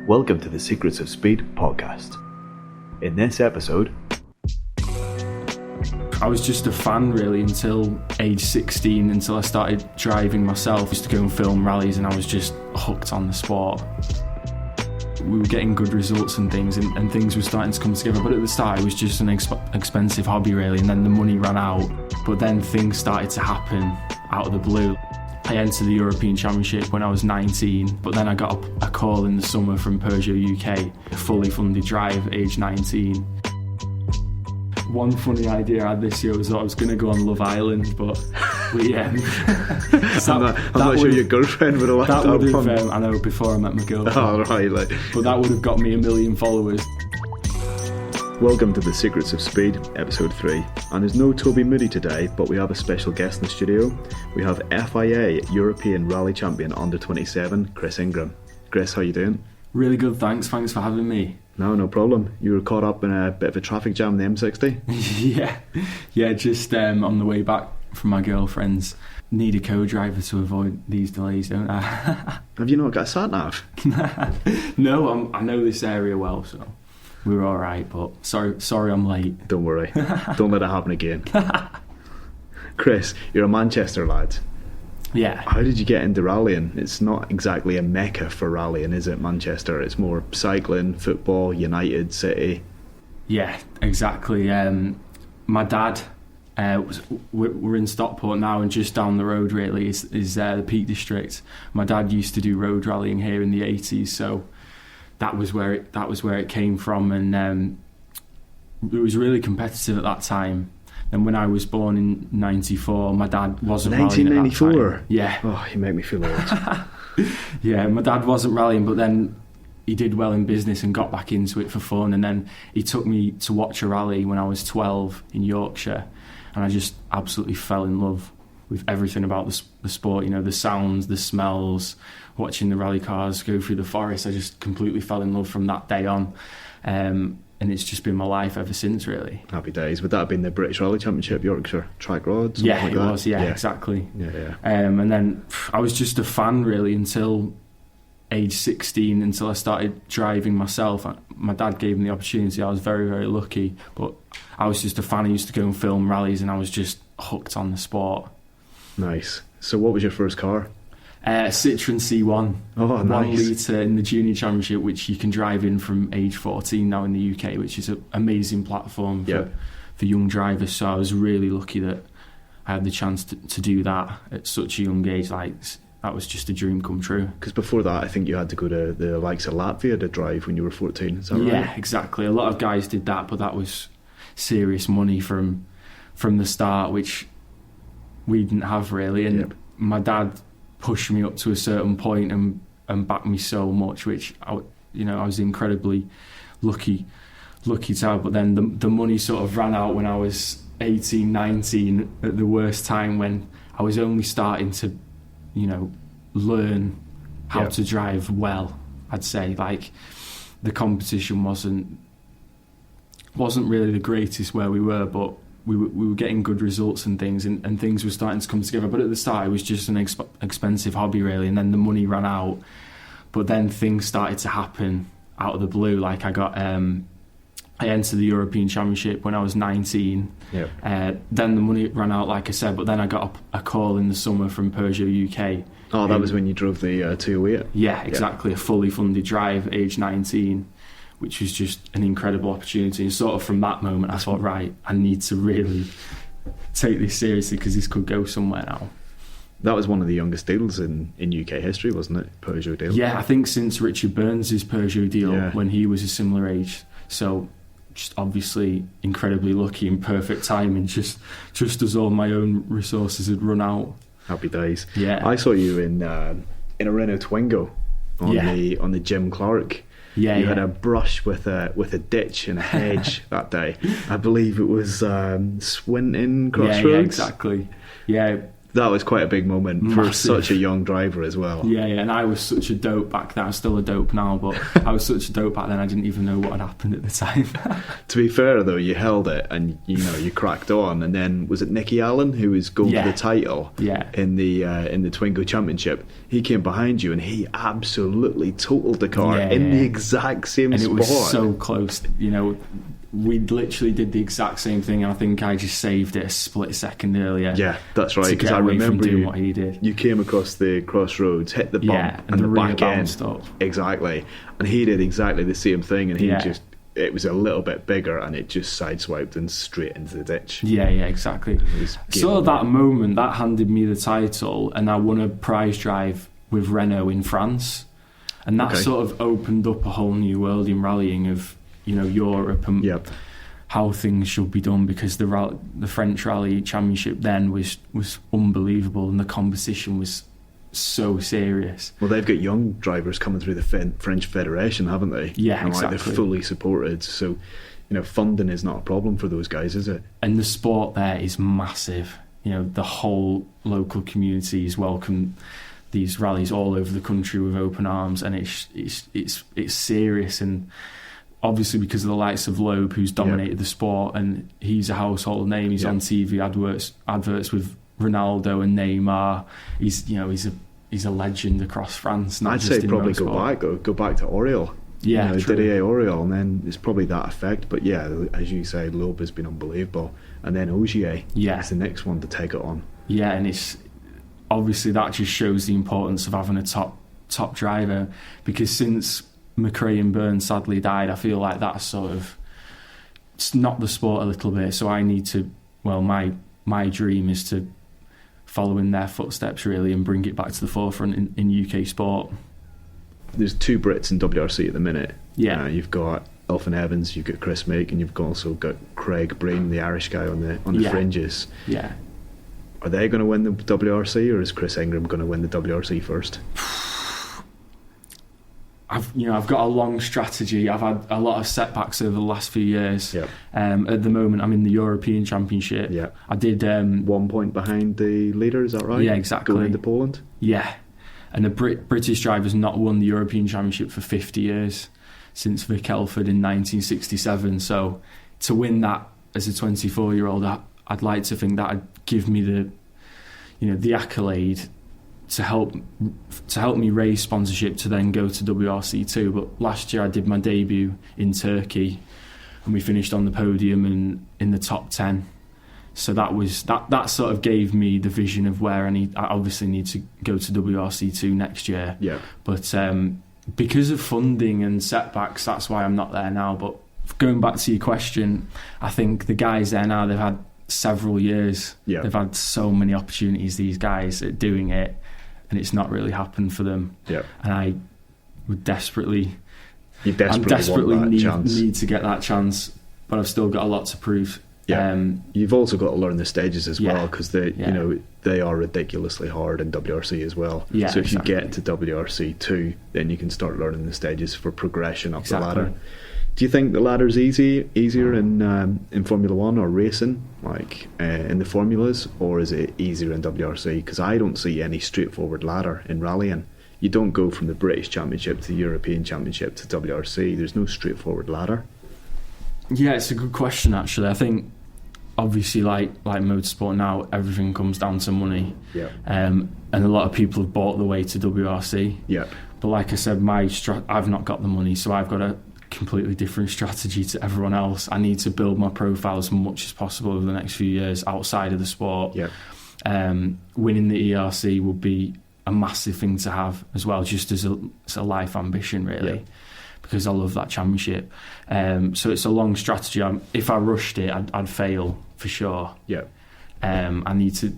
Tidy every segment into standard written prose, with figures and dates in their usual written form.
Welcome to the Secrets of Speed podcast. In this episode, I was just a fan really until age 16, until I started driving myself. I used to go and film rallies and I was just hooked on the sport. We were getting good results and things, and things were starting to come together, but at the start it was just an expensive hobby really, and then the money ran out, but then things started to happen out of the blue. I entered the European Championship when I was 19, but then I got a call in the summer from Sergio UK, a fully funded drive at age 19. One funny idea I had this year was that I was going to go on Love Island, but I'm not sure your girlfriend would have liked that. That would have, I know, before I met my girlfriend. Oh, right. But that would have got me 1 million followers. Welcome to the Secrets of Speed, episode 3. And there's no Toby Moody today, but we have a special guest in the studio. We have FIA European Rally Champion under 27, Chris Ingram. Chris, how you doing? Really good, thanks. Thanks for having me. No problem. You were caught up in a bit of a traffic jam on the M60? Yeah, just on the way back from my girlfriend's. Need a co-driver to avoid these delays, don't I? Have you not got a sat-nav? No, I know this area well, so we were all right, but sorry I'm late. Don't worry. Don't let it happen again. Chris, you're a Manchester lad. Yeah. How did you get into rallying? It's not exactly a mecca for rallying, is it, Manchester? It's more cycling, football, United, City. Yeah, exactly. My dad, we're in Stockport now, and just down the road really is the Peak District. My dad used to do road rallying here in the 80s, so that was where it came from, and it was really competitive at that time. And when I was born in 94, my dad wasn't rallying at that time. 1994? Yeah. Oh, you make me feel old. Yeah, my dad wasn't rallying, but then he did well in business and got back into it for fun. And then he took me to watch a rally when I was 12 in Yorkshire. And I just absolutely fell in love with everything about the sport. You know, the sounds, the smells, watching the rally cars go through the forest. I just completely fell in love from that day on. And it's just been my life ever since, really. Happy days. Would that have been the British Rally Championship, Yorkshire Track Road? Yeah, like it was. Yeah, exactly. Yeah. And then I was just a fan, really, until age 16, until I started driving myself. My dad gave me the opportunity. I was very, very lucky. But I was just a fan. I used to go and film rallies, and I was just hooked on the sport. Nice. So what was your first car? Citroen C1. Oh, nice. 1 litre in the Junior Championship, which you can drive in from age 14 now in the UK, which is an amazing platform for young drivers. So I was really lucky that I had the chance to do that at such a young age. Like, that was just a dream come true. Because before that, I think you had to go to the likes of Latvia to drive when you were 14, is that right? Yeah, exactly. A lot of guys did that, but that was serious money from the start, which we didn't have really. And my dad pushed me up to a certain point and backed me so much, which I was incredibly lucky to have. But then the money sort of ran out when I was 18, 19, at the worst time, when I was only starting to, learn how to drive well. I'd say, like, the competition wasn't really the greatest where we were, but we were getting good results and things, and things were starting to come together. But at the start, it was just an expensive hobby, really, and then the money ran out. But then things started to happen out of the blue. Like, I entered the European Championship when I was 19. Then the money ran out, like I said, but then I got a call in the summer from Sergio UK. Oh, that was when you drove the 208? Yeah, exactly. A fully funded drive at age 19. Which was just an incredible opportunity. And sort of from that moment, I thought, right, I need to really take this seriously, because this could go somewhere now. That was one of the youngest deals in UK history, wasn't it? Peugeot deal. Yeah, I think since Richard Burns' Peugeot deal, when he was a similar age. So just obviously incredibly lucky and perfect timing, just as all my own resources had run out. Happy days. Yeah. I saw you in a Renault Twingo on the Jim Clark. You had a brush with a ditch and a hedge that day. I believe it was Swinton Crossroads. Yeah, exactly. Yeah, That was quite a big moment Massive. for such a young driver as well. Yeah, and I was such a dope back then. I'm still a dope now, but I was such a dope back then. I didn't even know what had happened at the time. To be fair, though, you held it and you cracked on. And then was it Nicky Allen who was going for the title? Yeah. In the Twingo Championship, he came behind you and he absolutely totaled the car in the exact same spot. And it was so close. We literally did the exact same thing. I think I just saved it a split second earlier. Yeah, that's right. Because I remember doing what he did. You came across the crossroads, hit the bump, and the back end bounced up. Exactly, and he did exactly the same thing. And it was a little bit bigger, and it just sideswiped and straight into the ditch. Yeah, exactly. So that moment, that handed me the title, and I won a prize drive with Renault in France, and that sort of opened up a whole new world in rallying of Europe and how things should be done, because the French Rally Championship then was unbelievable, and the competition was so serious. Well, they've got young drivers coming through the French Federation, haven't they? Yeah, exactly. They're fully supported, so funding is not a problem for those guys, is it? And the sport there is massive. The whole local community has welcomed these rallies all over the country with open arms, and it's serious. And obviously because of the likes of Loeb, who's dominated the sport, and he's a household name. He's on TV adverts with Ronaldo and Neymar. He's a legend across France. I'd say probably go back to Oriol. Yeah, Didier Oriol, and then it's probably that effect. But yeah, as you say, Loeb has been unbelievable, and then Ogier is the next one to take it on. Yeah, and it's obviously that just shows the importance of having a top driver, because since McRae and Byrne sadly died, I feel like that's sort of knocked the sport a little bit. So I need to, my dream is to follow in their footsteps really and bring it back to the forefront in UK sport. There's two Brits in WRC at the minute. Yeah, you've got Elfyn Evans, you've got Chris Meek, and you've also got Craig Breen, the Irish guy on the fringes. Yeah, are they going to win the WRC, or is Chris Ingram going to win the WRC first? I've got a long strategy. I've had a lot of setbacks over the last few years. Yeah. At the moment, I'm in the European Championship. Yeah. I did 1 point behind the leader. Is that right? Yeah, exactly. Going into Poland. Yeah, and the British driver's not won the European Championship for 50 years, since Vic Elford in 1967. So to win that as a 24-year-old, I'd like to think that'd give me the accolade to help me raise sponsorship to then go to WRC2. But last year I did my debut in Turkey, and we finished on the podium and in the top 10. So that sort of gave me the vision of where I obviously need to go to WRC2 next year. Yeah. But because of funding and setbacks, that's why I'm not there now. But going back to your question, I think the guys there now, they've had several years. Yeah. They've had so many opportunities, these guys, at doing it, and it's not really happened for them. Yeah. And I would desperately need to get that chance, but I've still got a lot to prove. Yeah. You've also got to learn the stages as well, because they are ridiculously hard in WRC as well. Yeah, so if you get to WRC2, then you can start learning the stages for progression up the ladder. Do you think the ladder's easier in Formula One or racing, like in the formulas, or is it easier in WRC? Because I don't see any straightforward ladder in rallying. You don't go from the British Championship to the European Championship to WRC. There's no straightforward ladder. Yeah, it's a good question actually. I think obviously like motorsport now, everything comes down to money. Yeah. And a lot of people have bought the way to WRC. Yeah. But like I said, I've not got the money, so I've got a completely different strategy to everyone else. I need to build my profile as much as possible over the next few years outside of the sport. Yeah. Winning the ERC would be a massive thing to have as well, just as a life ambition really. Yeah. Because I love that championship. So it's a long strategy. If I rushed it, I'd fail for sure. Yeah. I need to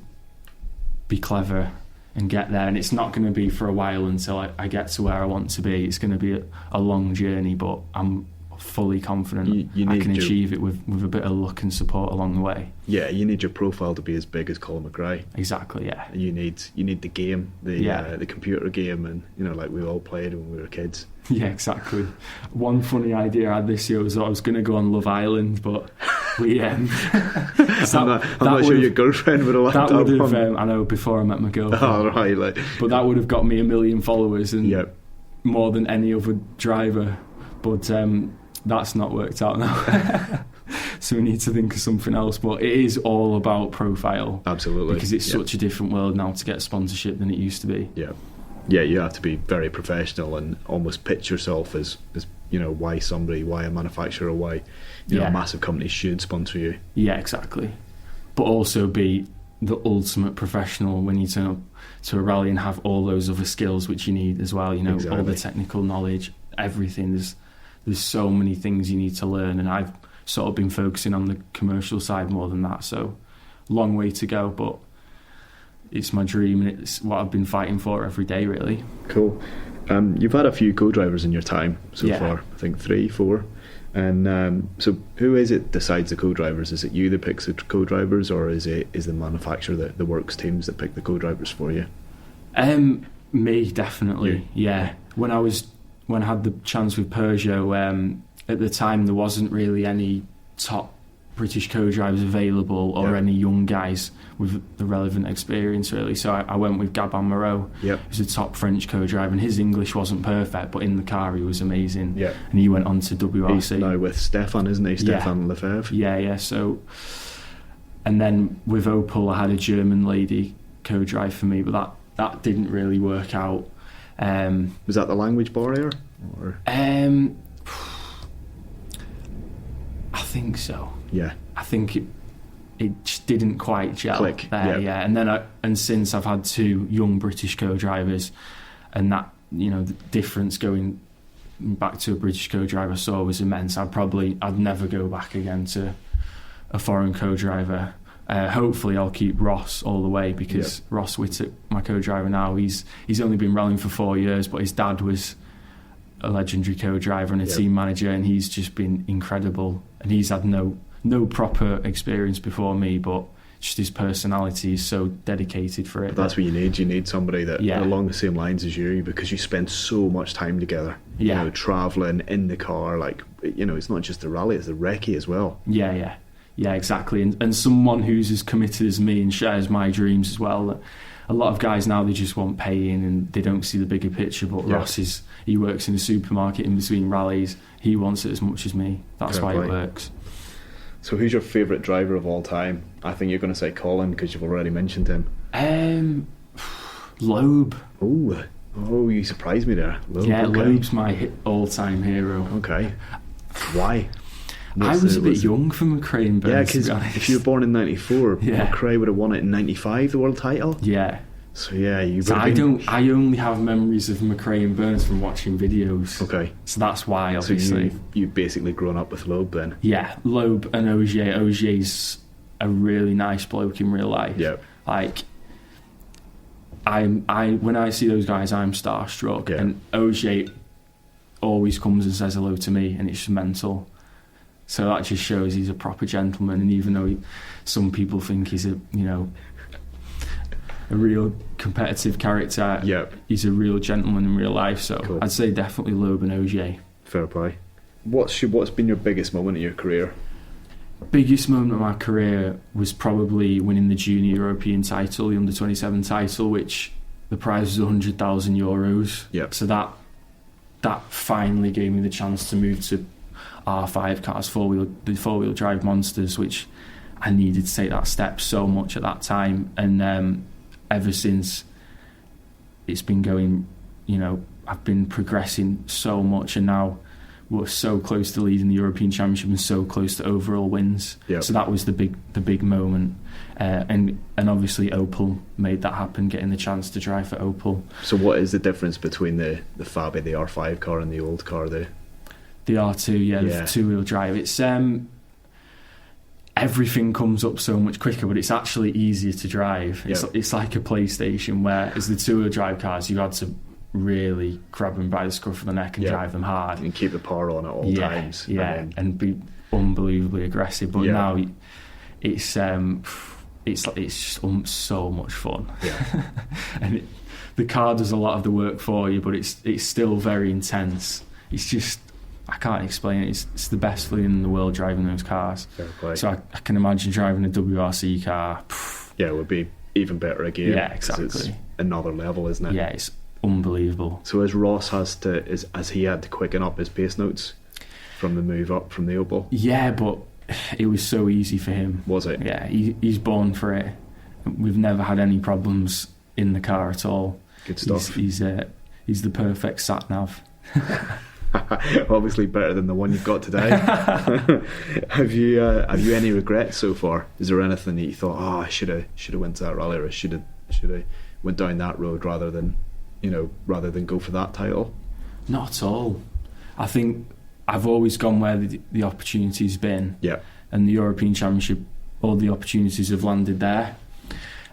be clever and get there, and it's not going to be for a while until I get to where I want to be. It's going to be a long journey, but I'm fully confident I can achieve it with a bit of luck and support along the way. Yeah, you need your profile to be as big as Colin McRae. Exactly, yeah. You need the game, the computer game, and like we all played when we were kids. Yeah, exactly. One funny idea I had this year was that I was going to go on Love Island, but we I'm not sure your girlfriend would have liked that would one. have, I know, before I met my girlfriend. Oh, right, like. But that would have got me 1 million followers and Yep. more than any other driver. But that's not worked out now. So we need to think of something else. But it is all about profile. Absolutely. Because it's such a different world now to get sponsorship than it used to be. Yeah. Yeah, you have to be very professional and almost pitch yourself as why a manufacturer, why a massive company should sponsor you. Yeah, exactly. But also be the ultimate professional when you turn up to a rally and have all those other skills which you need as well. Exactly. All the technical knowledge, everything. There's so many things you need to learn, and I've sort of been focusing on the commercial side more than that. So, long way to go, but it's my dream and it's what I've been fighting for every day, really. Cool. You've had a few co-drivers in your time so far. I think 3, 4. And so who is it decides the co-drivers? Is it you that picks the co-drivers, or is the manufacturer, the works teams that pick the co-drivers for you? Me, definitely. Yeah. When I had the chance with Peugeot, at the time there wasn't really any top British co-drivers available or any young guys with the relevant experience, really. So I went with Gabin Moreau, who's a top French co-driver, and his English wasn't perfect, but in the car he was amazing. Yeah. And he went on to WRC. He's now with Stefan, isn't he? Stefan Lefebvre. Yeah. So, and then with Opel, I had a German lady co-drive for me, but that didn't really work out. Was that the language barrier? Or? I think so. Yeah. I think it just didn't quite gel. Click. There. Yeah. And then since I've had 2 young British co-drivers, and that the difference going back to a British co-driver I saw was immense. I'd never go back again to a foreign co-driver. Hopefully I'll keep Ross all the way, because Ross Whittack, my co-driver now, he's only been rallying for 4 years, but his dad was a legendary co-driver and a team manager, and he's just been incredible, and he's had no proper experience before me, but just his personality is so dedicated for it. But that's what you need. You need somebody that along the same lines as you, because you spend so much time together. Travelling in the car, it's not just the rally, it's the recce as well. Yeah, exactly. And someone who's as committed as me and shares my dreams as well. A lot of guys now, they just want paying and they don't see the bigger picture, but Ross he works in a supermarket in between rallies. He wants it as much as me. That's why it works. So who's your favourite driver of all time? I think you're going to say Colin, because you've already mentioned him. Loeb. Oh, you surprised me there. Loeb's my all-time hero. Okay. Why? I was a bit young for McRae and Burns. Yeah, because if you were born in 94, McRae would have won it in 95, the world title. Yeah. So I only have memories of McRae and Burns from watching videos. Okay. So that's why, obviously. So you've basically grown up with Loeb then? Yeah, Loeb and Ogier. Ogier's a really nice bloke in real life. Yeah. When I see those guys, I'm starstruck. Yeah. And Ogier always comes and says hello to me, and it's just mental. So that just shows he's a proper gentleman, and even though some people think he's a real competitive character, he's a real gentleman in real life. So I'd say definitely Loeb and Ogier. Fair play. What's been your biggest moment in your career? Biggest moment of my career was probably winning the junior European title, the under-27 title, which the prize was €100,000. Yep. So that finally gave me the chance to move to R5 cars, the four-wheel drive monsters, which I needed to take that step so much at that time. And ever since, it's been going, I've been progressing so much, and now we're so close to leading the European Championship and so close to overall wins. Yep. So that was the big moment. And obviously Opel made that happen, getting the chance to drive for Opel. So what is the difference between the Fabia, the R5 car, and the old car there? The R2, the two-wheel drive. It's everything comes up so much quicker, but it's actually easier to drive. It's like a PlayStation, where as the two-wheel drive cars, you had to really grab them by the scruff of the neck and drive them hard. And keep the power on at all times. Yeah, and be unbelievably aggressive. But now it's just so much fun. Yeah. And the car does a lot of the work for you, but it's still very intense. It's just I can't explain it. It's the best feeling in the world driving those cars. Fair play. So I can imagine driving a WRC car. Yeah, it would be even better again. Yeah, exactly. It's another level, isn't it? Yeah, it's unbelievable. So as Ross has he had to quicken up his pace notes from the move up from the Opel? Yeah, but it was so easy for him. Was it? Yeah, he's born for it. We've never had any problems in the car at all. Good stuff. He's the perfect sat nav. Obviously better than the one you've got today. Have you any regrets so far? Is there anything that you thought, I should have went to that rally, or should have went down that road rather than go for that title? Not at all. I think I've always gone where the opportunity's been. Yeah. And the European Championship, all the opportunities have landed there.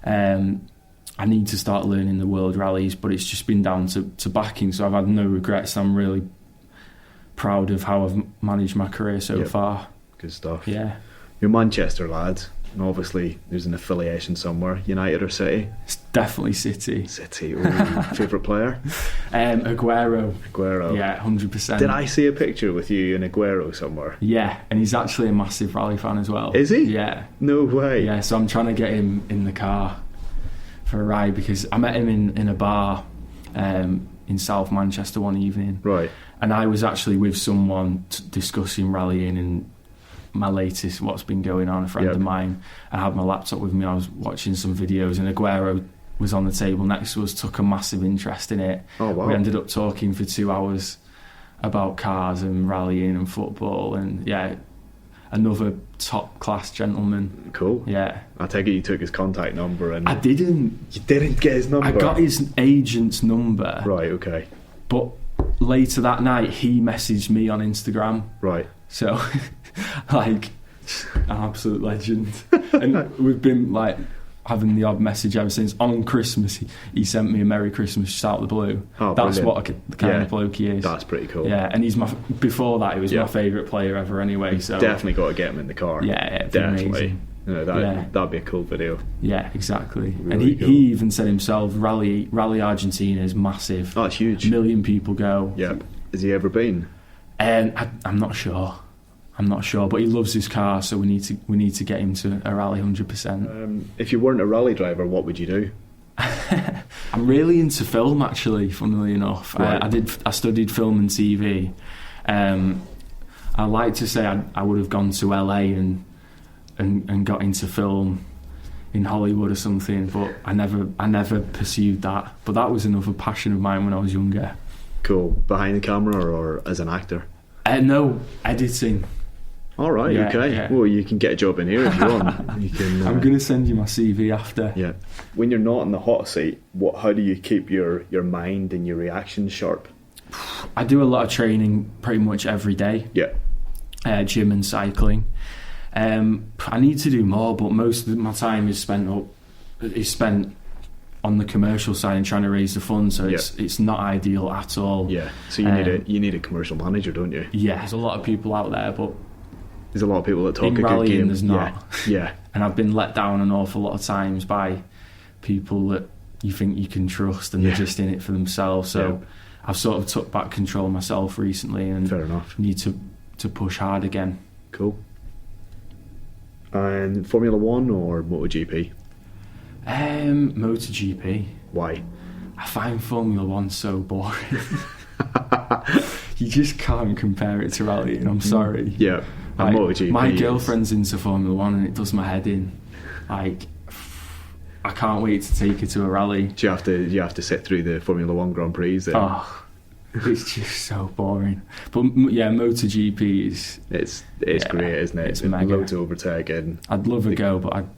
I need to start learning the world rallies, but it's just been down to backing, so I've had no regrets. I'm really proud of how I've managed my career so far. Good stuff. Yeah. You're a Manchester lad, and obviously there's an affiliation somewhere, United or City? It's definitely City. City. Favourite player? Aguero. Yeah, 100%. Did I see a picture with you and Aguero somewhere? Yeah, and he's actually a massive rally fan as well. Is he? Yeah. No way. Yeah, so I'm trying to get him in the car for a ride, because I met him in a bar in South Manchester one evening. Right. And I was actually with someone discussing rallying and my latest, what's been going on, a friend of mine. I had my laptop with me, I was watching some videos, and Aguero was on the table next to us, took a massive interest in it. Oh, wow. We ended up talking for 2 hours about cars and rallying and football, and another top class gentleman. Cool. Yeah. I take it you took his contact number and... I didn't. You didn't get his number? I got his agent's number. Right, okay. But later that night, he messaged me on Instagram. Right. So, an absolute legend. And we've been, having the odd message ever since. On Christmas, he sent me a Merry Christmas just out of the blue. Oh, that's brilliant. what the kind of bloke he is. That's pretty cool. Yeah, and before that, he was my favourite player ever anyway. So definitely got to get him in the car. Yeah, definitely. That'd be a cool video. Yeah, exactly. Really and he cool. he even said himself, Rally Argentina is massive. Oh, it's huge. 1 million people go. Yeah. Has he ever been? I'm not sure. But he loves his car, so we need to get him to a rally 100%. If you weren't a rally driver, what would you do? I'm really into film, actually. Funnily enough, Right. I studied film and TV. I like to say I would have gone to LA and got into film in Hollywood or something, but I never pursued that. But that was another passion of mine when I was younger. Cool. Behind the camera or as an actor? No, editing. All right, okay. Yeah. Well, you can get a job in here if you want. You can, I'm going to send you my CV after. Yeah. When you're not in the hot seat, how do you keep your mind and your reactions sharp? I do a lot of training pretty much every day. Yeah. Gym and cycling. I need to do more, but most of my time is spent on the commercial side and trying to raise the funds, so it's not ideal at all. Yeah. So you need a commercial manager, don't you? Yeah. There's a lot of people out there, but there's a lot of people that talk in a good rallying game. there's not. Yeah. And I've been let down an awful lot of times by people that you think you can trust, and they're just in it for themselves. So I've sort of took back control of myself recently, and fair enough. Need to push hard again. Cool. And Formula 1 or MotoGP? MotoGP. Why? I find Formula 1 so boring. You just can't compare it to rallying, I'm sorry. Yeah. And MotoGP my girlfriend's into Formula 1 and it does my head in. I can't wait to take her to a rally. Do you have to sit through the Formula 1 Grand Prix then? Oh, it's just so boring. But yeah, MotoGP is... It's great, isn't it? It's mega. Loads of overtaking. I'd love a go, but I'd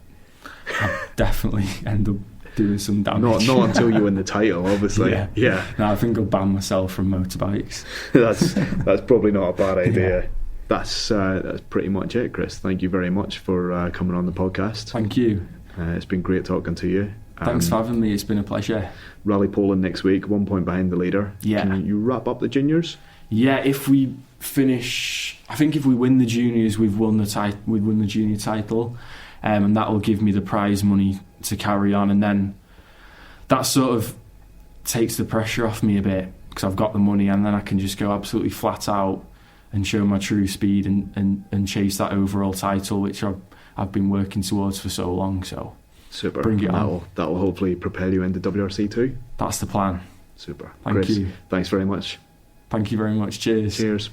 definitely end up doing some damage. Not until you win the title, obviously. Yeah. No, I think I'll ban myself from motorbikes. That's probably not a bad idea. Yeah. That's pretty much it, Chris. Thank you very much for coming on the podcast. Thank you. It's been great talking to you. Thanks for having me. It's been a pleasure. Rally Poland next week, 1 point behind the leader. Yeah. Can you wrap up the juniors? Yeah, if we finish, I think if we win the juniors, we'd win the junior title, and that will give me the prize money to carry on, and then that sort of takes the pressure off me a bit because I've got the money, and then I can just go absolutely flat out and show my true speed and chase that overall title, which I've been working towards for so long. So super. Bring it on. That will hopefully propel you into WRC too. That's the plan. Super. Thank Chris, you. thanks very much. Thank you very much. Cheers. Cheers.